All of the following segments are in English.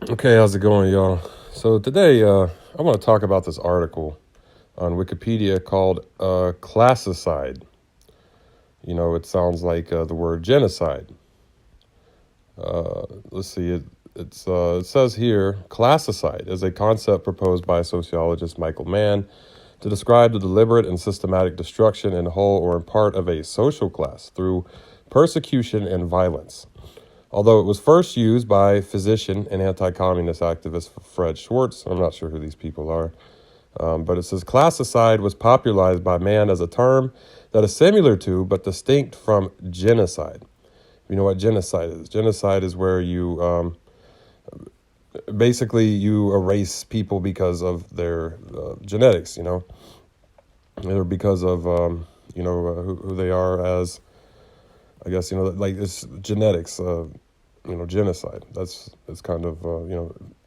Okay, how's it going, y'all? So today, I want to talk about this article on Wikipedia called Classicide. You know, it sounds like the word genocide. Let's see, it says here, classicide is a concept proposed by sociologist Michael Mann to describe the deliberate and systematic destruction in whole or in part of a social class through persecution and violence. Although it was first used by physician and anti-communist activist Fred Schwartz, I'm not sure who these people are, but it says classicide was popularized by man as a term that is similar to but distinct from genocide. You know what genocide is? Genocide is where you basically you erase people because of their genetics, or because of who they are as, I guess, like it's genetics. Genocide. That's kind of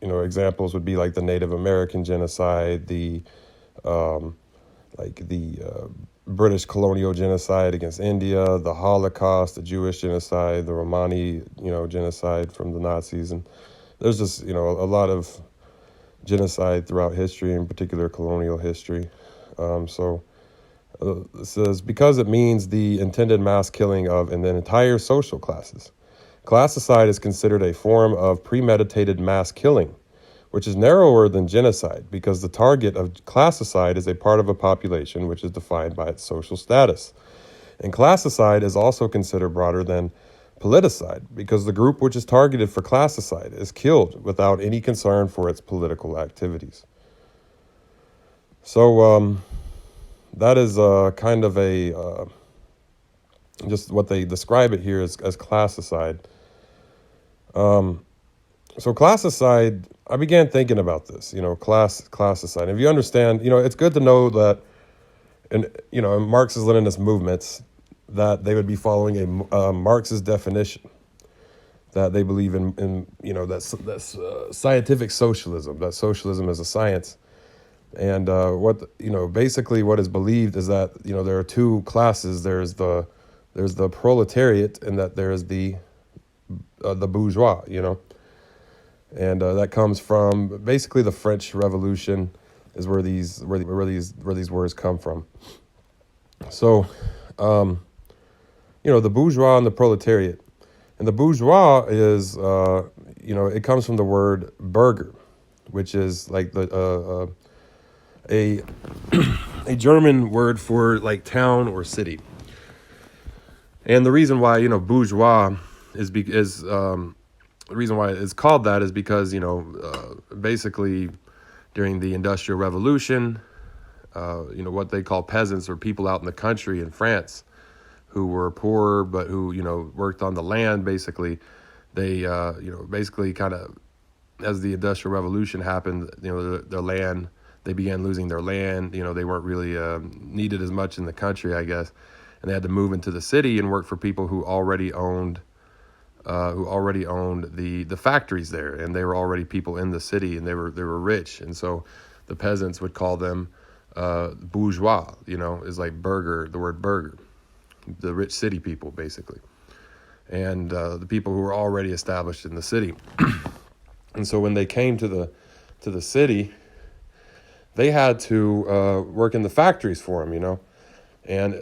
examples would be like the Native American genocide, the British colonial genocide against India, the Holocaust, the Jewish genocide, the Romani genocide from the Nazis, and there's just a lot of genocide throughout history, in particular colonial history. It says because it means the intended mass killing of an entire social classes. Classicide is considered a form of premeditated mass killing, which is narrower than genocide because the target of classicide is a part of a population which is defined by its social status. And classicide is also considered broader than politicide because the group which is targeted for classicide is killed without any concern for its political activities. So that is kind of a just what they describe it here as classicide. So classicide, I began thinking about this, classicide. If you understand, it's good to know that in Marxist-Leninist movements that they would be following a Marxist definition, that they believe in that's scientific socialism, that socialism is a science. And basically what is believed is that, there are two classes. There's the proletariat, and that there is the bourgeois, and that comes from basically the French Revolution, is where these words come from. So, the bourgeois and the proletariat, and the bourgeois is it comes from the word burger, which is like a German word for like town or city. And the reason why bourgeois is the reason why it's called that is because basically during the Industrial Revolution, what they call peasants or people out in the country in France who were poor but who worked on the land. Basically, they basically kind of, as the Industrial Revolution happened, their land, they began losing their land. They weren't really needed as much in the country, I guess. And they had to move into the city and work for people who already owned the factories there, and they were already people in the city, and they were rich, and so the peasants would call them bourgeois. Is like burger, the word burger, the rich city people basically, and the people who were already established in the city. And so when they came to the city, they had to work in the factories for them, and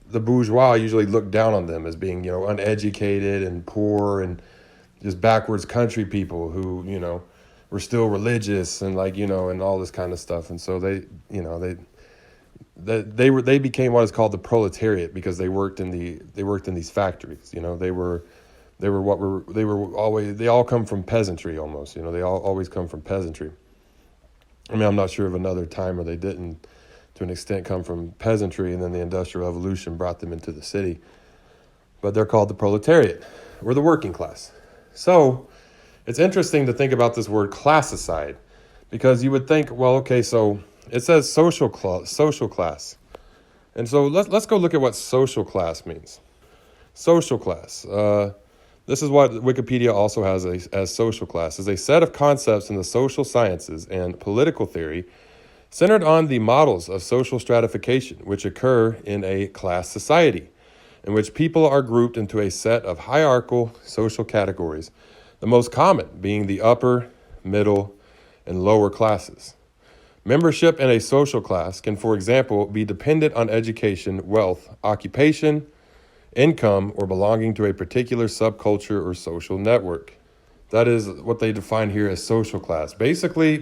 the bourgeois usually looked down on them as being uneducated and poor and just backwards country people who were still religious and and all this kind of stuff. And so they became what is called the proletariat because they worked in these factories. They all come from peasantry almost. They all always come from peasantry. I mean, I'm not sure of another time where they didn't, to an extent, come from peasantry, and then the Industrial Revolution brought them into the city. But they're called the proletariat, or the working class. So it's interesting to think about this word classicide, because you would think, well, okay, so it says social class. And so let's go look at what social class means. Social class. This is what Wikipedia also has as social class, is a set of concepts in the social sciences and political theory centered on the models of social stratification which occur in a class society, in which people are grouped into a set of hierarchical social categories the most common being the upper, middle, and lower classes. Membership in a social class can, for example, be dependent on education, wealth, occupation, income, or belonging to a particular subculture or social network. That is what they define here as social class. Basically,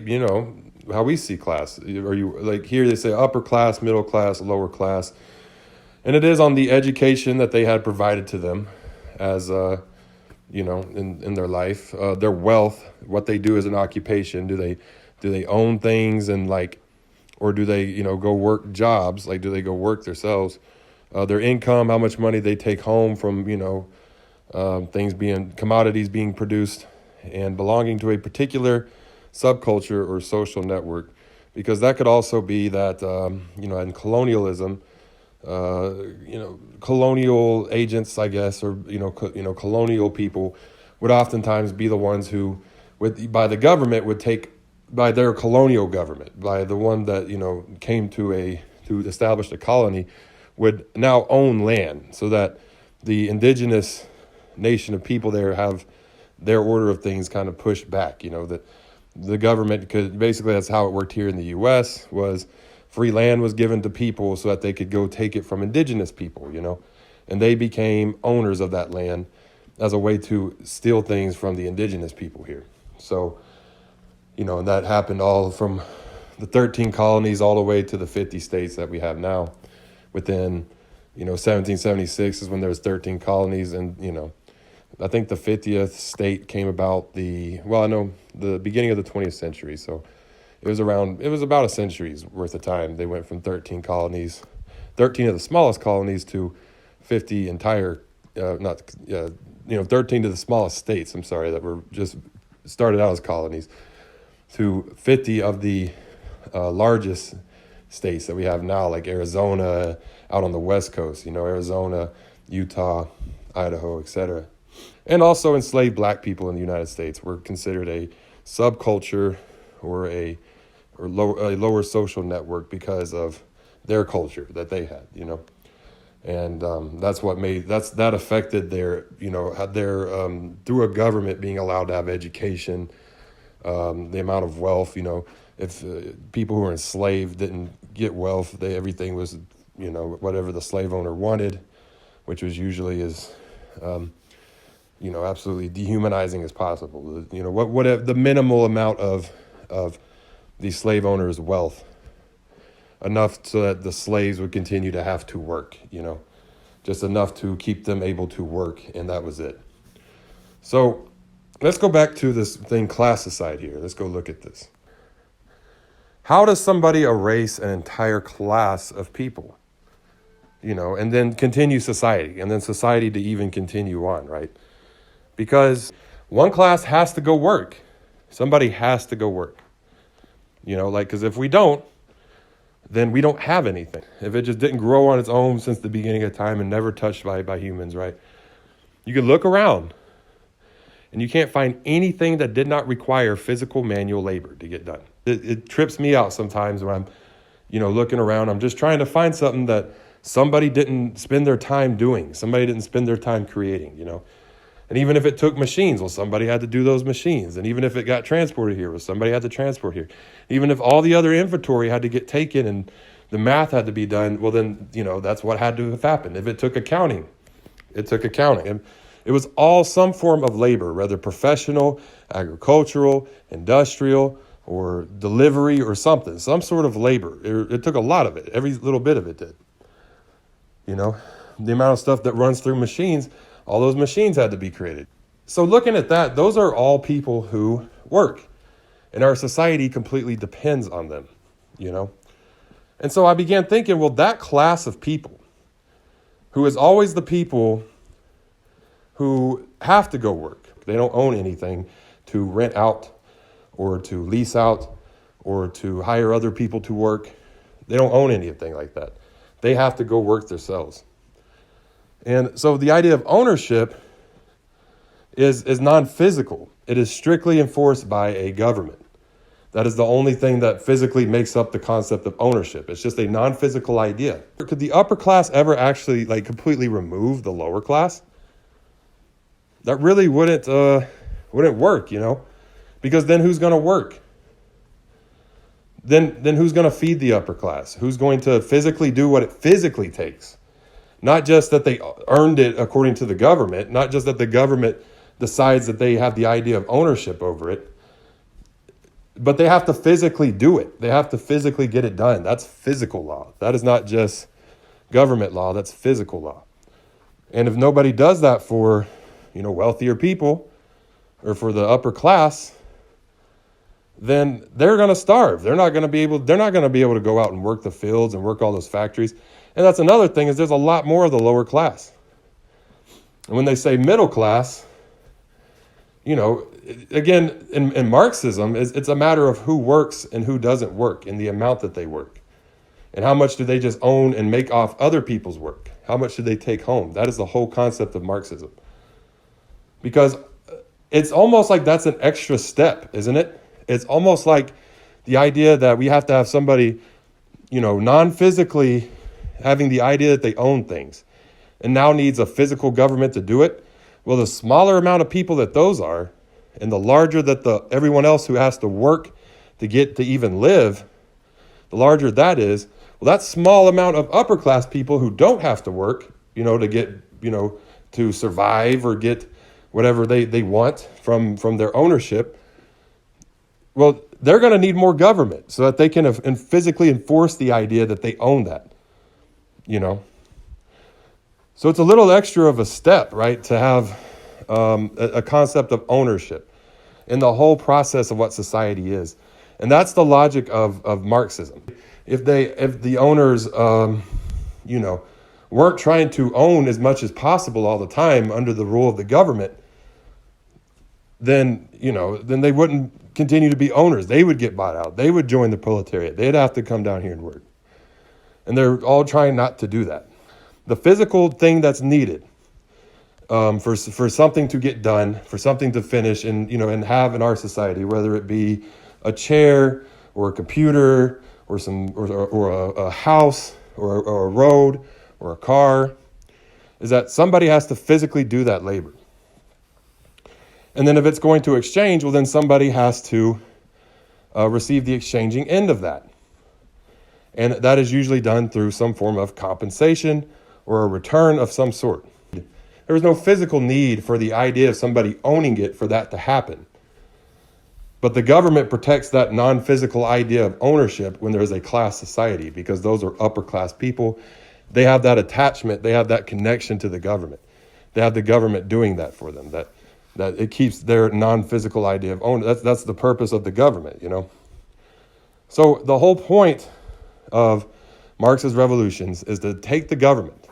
how we see class. Or you like here they say upper class, middle class, lower class. And it is on the education that they had provided to them as in their life, their wealth, what they do as an occupation. Do they own things and or do they, go work jobs? Like, do they go work themselves? Their income, how much money they take home from, commodities being produced, and belonging to a particular subculture or social network. Because that could also be that, in colonialism, colonial agents, I guess, or, colonial people would oftentimes be the ones who, by the government, would take, by their colonial government, by the one that, came to establish a colony, would now own land so that the indigenous nation of people there have their order of things kind of pushed back, that the government could, basically that's how it worked here in the U.S., was free land was given to people so that they could go take it from indigenous people, and they became owners of that land as a way to steal things from the indigenous people here. So, and that happened all from the 13 colonies all the way to the 50 states that we have now. Within, 1776 is when there was 13 colonies, and, I think the 50th state came about the beginning of the 20th century. So it was about a century's worth of time. They went from 13 colonies, 13 of the smallest colonies, to 50 entire, 13 to the smallest states, that were just started out as colonies, to 50 of the largest states that we have now, like Arizona, out on the West Coast, Arizona, Utah, Idaho, etc. And also enslaved black people in the United States were considered a subculture or a lower social network because of their culture that they had, and that affected their, through a government being allowed to have education, the amount of wealth, if people who were enslaved didn't get wealth, everything was, whatever the slave owner wanted, which was usually as, absolutely dehumanizing as possible. What the minimal amount of the slave owner's wealth, enough so that the slaves would continue to have to work, just enough to keep them able to work, and that was it. So let's go back to this thing, Classicide here. Let's go look at this. How does somebody erase an entire class of people? And then continue society, and then society to even continue on, right? Because one class has to go work. Somebody has to go work. Because if we don't, then we don't have anything. If it just didn't grow on its own since the beginning of time and never touched by humans, right? You can look around, and you can't find anything that did not require physical manual labor to get done. It trips me out sometimes when I'm, looking around. I'm just trying to find something that somebody didn't spend their time doing. Somebody didn't spend their time creating, And even if it took machines, well, somebody had to do those machines. And even if it got transported here, well, somebody had to transport here. Even if all the other inventory had to get taken and the math had to be done, well, then, that's what had to have happened. If it took accounting, it took accounting. And it was all some form of labor, whether professional, agricultural, industrial, or delivery or something, some sort of labor. It took a lot of it. Every little bit of it did. The amount of stuff that runs through machines, all those machines had to be created. So looking at that, those are all people who work. And our society completely depends on them, And so I began thinking, well, that class of people, who is always the people who have to go work. They don't own anything to rent out or to lease out or to hire other people to work. They don't own anything like that. They have to go work themselves. And so the idea of ownership is non-physical. It is strictly enforced by a government. That is the only thing that physically makes up the concept of ownership. It's just a non-physical idea. Could the upper class ever actually completely remove the lower class? That really wouldn't Wouldn't work, because then who's going to work? Then who's going to feed the upper class? Who's going to physically do what it physically takes? Not just that they earned it according to the government, not just that the government decides that they have the idea of ownership over it, but they have to physically do it. They have to physically get it done. That's physical law. That is not just government law, that's physical law. And if nobody does that for, wealthier people or for the upper class, then they're going to starve. They're not going to be able to go out and work the fields and work all those factories. And that's another thing, is there's a lot more of the lower class. And when they say middle class, again, in Marxism, it's a matter of who works and who doesn't work and the amount that they work. And how much do they just own and make off other people's work? How much do they take home? That is the whole concept of Marxism. Because it's almost like that's an extra step, isn't it? It's almost like the idea that we have to have somebody, non-physically having the idea that they own things and now needs a physical government to do it. Well, the smaller amount of people that those are, and the larger that everyone else who has to work to get to even live, the larger that is, well, that small amount of upper class people who don't have to work, to get, to survive or get whatever they want from their ownership, well, they're going to need more government so that they can physically enforce the idea that they own that, So it's a little extra of a step, right, to have a concept of ownership in the whole process of what society is. And that's the logic of Marxism. If the owners, weren't trying to own as much as possible all the time under the rule of the government, then they wouldn't continue to be owners. They would get bought out. They would join the proletariat. They'd have to come down here and work. And they're all trying not to do that. The physical thing that's needed for something to get done, for something to finish and have in our society, whether it be a chair or a computer or a house or a road or a car, is that somebody has to physically do that labor. And then if it's going to exchange, well, then somebody has to receive the exchanging end of that. And that is usually done through some form of compensation or a return of some sort. There was no physical need for the idea of somebody owning it for that to happen. But the government protects that non-physical idea of ownership when there is a class society, because those are upper class people. They have that attachment. They have that connection to the government. They have the government doing that for them. That it keeps their non-physical idea of ownership. That's the purpose of the government, So the whole point of Marx's revolutions is to take the government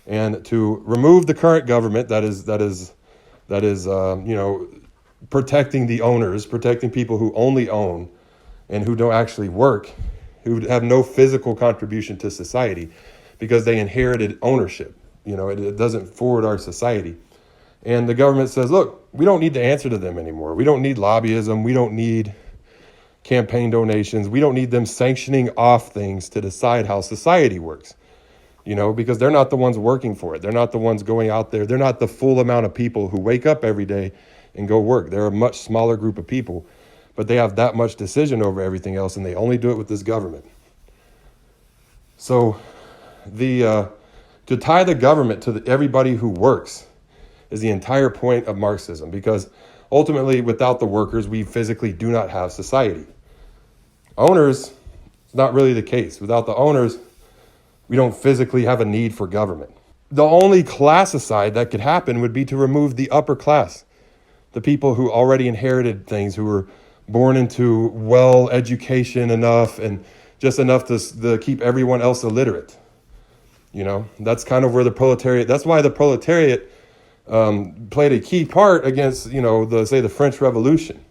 and to remove the current government that is protecting the owners, protecting people who only own and who don't actually work, who have no physical contribution to society because they inherited ownership. It doesn't forward our society. And the government says, look, we don't need to answer to them anymore. We don't need lobbyism. We don't need campaign donations. We don't need them sanctioning off things to decide how society works, because they're not the ones working for it. They're not the ones going out there. They're not the full amount of people who wake up every day and go work. They're a much smaller group of people, but they have that much decision over everything else, and they only do it with this government. So to tie the government to everybody who works is the entire point of Marxism, because ultimately, without the workers, we physically do not have society. Owners, it's not really the case. Without the owners, we don't physically have a need for government. The only classicide that could happen would be to remove the upper class, the people who already inherited things, who were born into well education enough and just enough to keep everyone else illiterate. That's kind of where the proletariat, that's why the proletariat played a key part against, the French Revolution,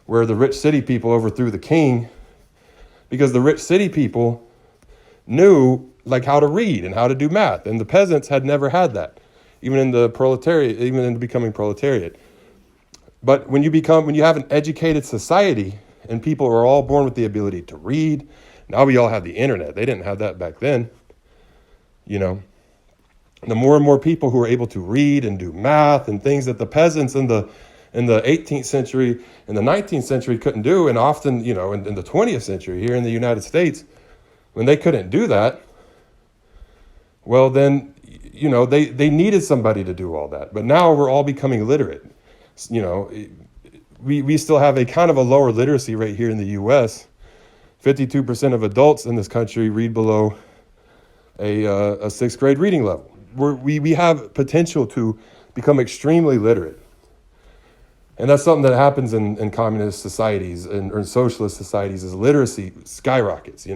where the rich city people overthrew the king, because the rich city people knew how to read and how to do math, and the peasants had never had that, even in the proletariat, even in becoming proletariat. But when you have an educated society and people are all born with the ability to read, now we all have the internet. They didn't have that back then. The more and more people who are able to read and do math and things that the peasants and in the 18th century and the 19th century couldn't do, and often, in the 20th century here in the United States, when they couldn't do that, well, then, they needed somebody to do all that. But now we're all becoming literate. We still have a kind of a lower literacy rate here in the U.S. 52% of adults in this country read below a sixth grade reading level. We have potential to become extremely literate. And that's something that happens in communist societies or in socialist societies, is literacy skyrockets,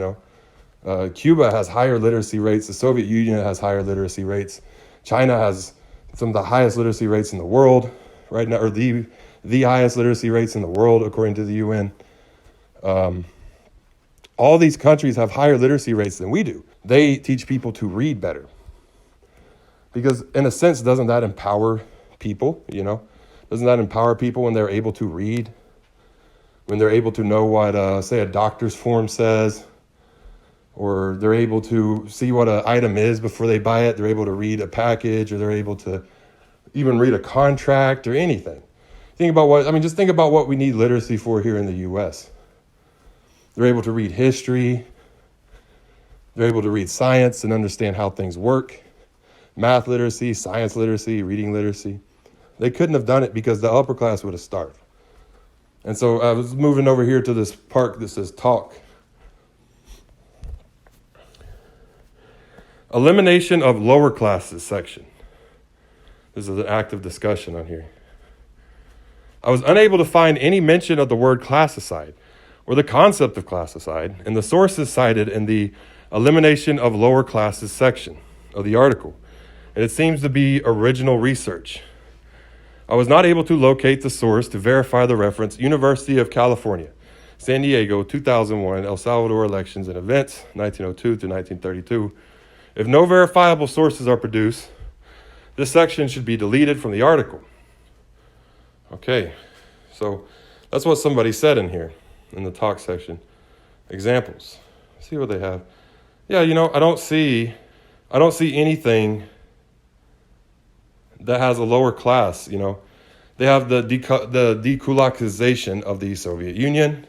Cuba has higher literacy rates. The Soviet Union has higher literacy rates. China has some of the highest literacy rates in the world right now, or the highest literacy rates in the world, according to the UN. All these countries have higher literacy rates than we do. They teach people to read better. Because in a sense, doesn't that empower people, Doesn't that empower people when they're able to read? When they're able to know what, say, a doctor's form says? Or they're able to see what an item is before they buy it. They're able to read a package, or they're able to even read a contract or anything. Just think about what we need literacy for here in the U.S. They're able to read history. They're able to read science and understand how things work. Math literacy, science literacy, reading literacy. They couldn't have done it because the upper class would have starved. And so I was moving over here to this part that says talk. Elimination of lower classes section. This is an active discussion on here. I was unable to find any mention of the word classicide or the concept of classicide in the sources cited in the elimination of lower classes section of the article, and it seems to be original research. I was not able to locate the source to verify the reference. University of California, San Diego, 2001, El Salvador elections and events, 1902 to 1932. If no verifiable sources are produced, this section should be deleted from the article. Okay, so that's what somebody said in here, in the talk section. Examples. See what they have. Yeah, I don't see anything that has a lower class, They have the dekulakization of the Soviet Union,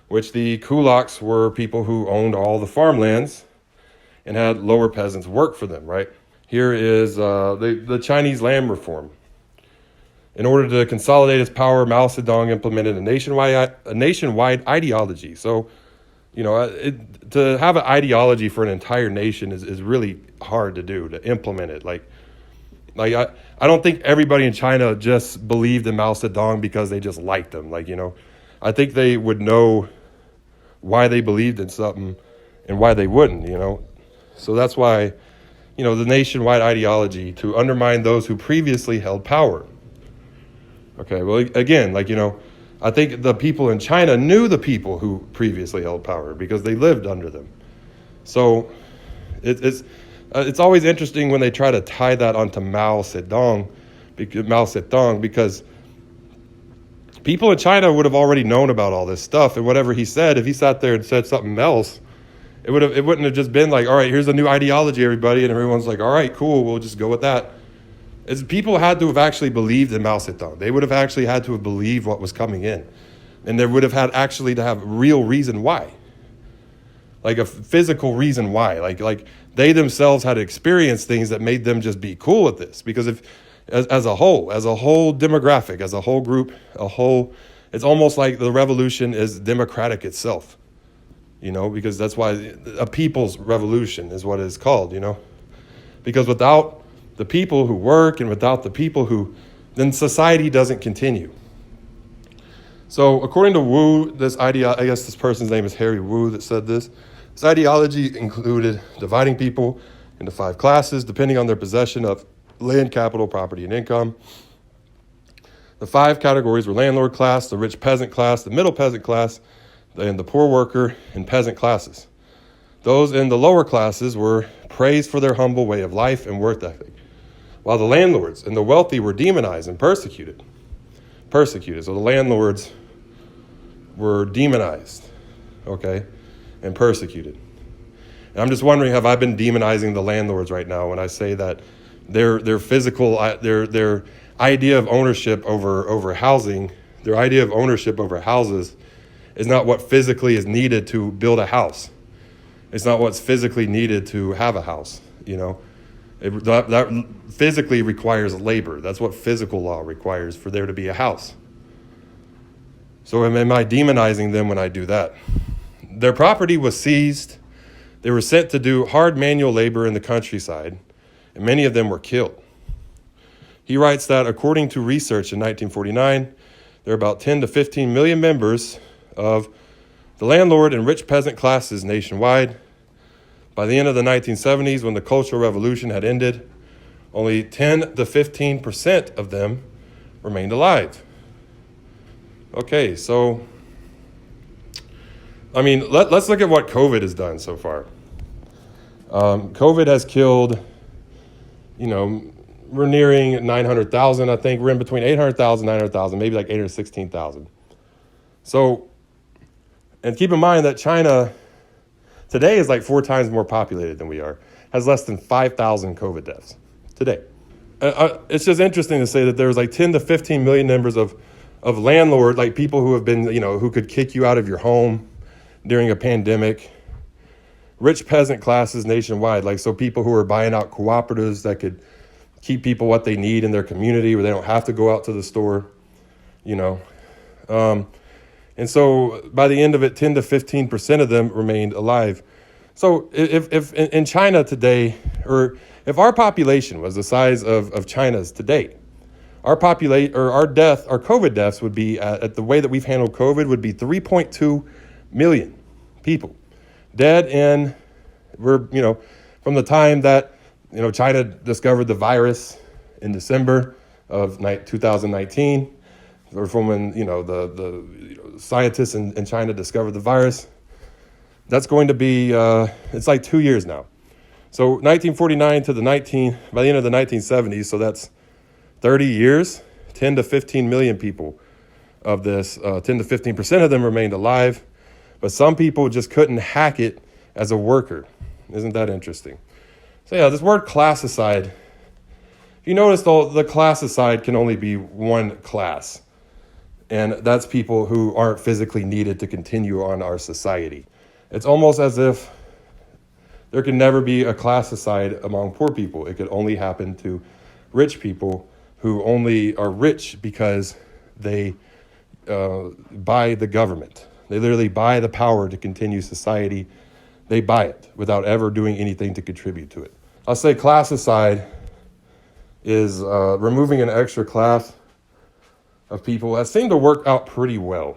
which the kulaks were people who owned all the farmlands and had lower peasants work for them, right? Here is the Chinese land reform. In order to consolidate its power, Mao Zedong implemented a nationwide ideology. So, to have an ideology for an entire nation is really hard to do, to implement it. I don't think everybody in China just believed in Mao Zedong because they just liked him. I think they would know why they believed in something and why they wouldn't, So that's why, the nationwide ideology to undermine those who previously held power. Okay, well, again, I think the people in China knew the people who previously held power because they lived under them. So it's always interesting when they try to tie that onto Mao Zedong because people in China would have already known about all this stuff, and whatever he said, if he sat there and said something else, it wouldn't have just been like, all right, here's a new ideology, everybody, and everyone's like, all right, cool, we'll just go with that. People had to have actually believed in Mao Zedong. They would have actually had to have believed what was coming in, and there would have had actually to have real reason why, like a physical reason why, like they themselves had experienced things that made them just be cool with this. Because if as a whole demographic, as a whole group, it's almost like the revolution is democratic itself. Because that's why a people's revolution is what it's called, because without the people who work and without the people then society doesn't continue. So according to Wu, I guess this person's name is Harry Wu that said this. This ideology included dividing people into 5 classes depending on their possession of land, capital, property, and income. The 5 categories were landlord class, the rich peasant class, the middle peasant class, and the poor worker and peasant classes. Those in the lower classes were praised for their humble way of life and work ethic, while the landlords and the wealthy were demonized and persecuted. So the landlords were demonized, and persecuted. And I'm just wondering, have I been demonizing the landlords right now when I say that, their physical, their idea of ownership over housing, their idea of ownership over houses is not what physically is needed to build a house. It's not what's physically needed to have a house, that physically requires labor. That's what physical law requires for there to be a house. So am I demonizing them when I do that? Their property was seized. They were sent to do hard manual labor in the countryside, and many of them were killed. He writes that according to research in 1949, there are about 10 to 15 million members of the landlord and rich peasant classes nationwide. By the end of the 1970s, when the Cultural Revolution had ended, only 10 to 15% of them remained alive. Okay, so, let's look at what COVID has done so far. COVID has killed, we're nearing 900,000, I think. We're in between 800,000, 900,000, maybe like 816,000. So, and keep in mind that China today is like 4 times more populated than we are, has less than 5,000 COVID deaths today. It's just interesting to say that there's like 10 to 15 million members of landlord, like people who have been, who could kick you out of your home during a pandemic. Rich peasant classes nationwide, like so people who are buying out cooperatives that could keep people what they need in their community where they don't have to go out to the store, And so by the end of it, 10 to 15% of them remained alive. So if in China today, or if our population was the size of China's today, our COVID deaths would be, at the way that we've handled COVID, would be 3.2 million people dead from the time that, China discovered the virus in December of 2019, or from when, the scientists in China discovered the virus. That's going to be, it's like 2 years now. So 1949 to by the end of the 1970s, so that's 30 years, 10 to 15 million people of this, 10 to 15% of them remained alive, but some people just couldn't hack it as a worker. Isn't that interesting? So yeah, this word classicide, if you notice though, the classicide can only be one class, and that's people who aren't physically needed to continue on our society. It's almost as if there can never be a classicide among poor people. It could only happen to rich people who only are rich because they buy the government. They literally buy the power to continue society. They buy it without ever doing anything to contribute to it. I'll say classicide is removing an extra class of people that seem to work out pretty well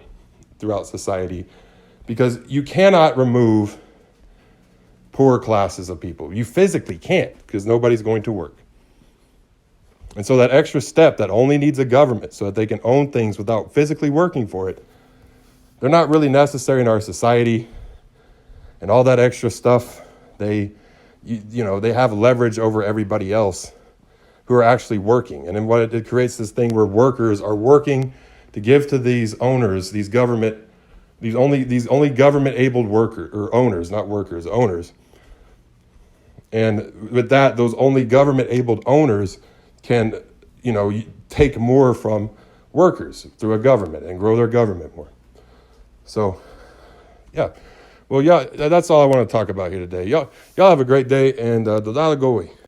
throughout society, because you cannot remove poor classes of people. You physically can't, because nobody's going to work. And so that extra step that only needs a government so that they can own things without physically working for it, they're not really necessary in our society. And all that extra stuff, they have leverage over everybody else who are actually working. And then what it creates this thing where workers are working to give to these owners, these only government-abled workers, or owners, not workers, owners. And with that, those only government-abled owners can, take more from workers through a government and grow their government more. So, yeah. Well, yeah, that's all I want to talk about here today. Y'all have a great day, and Dodala Goe.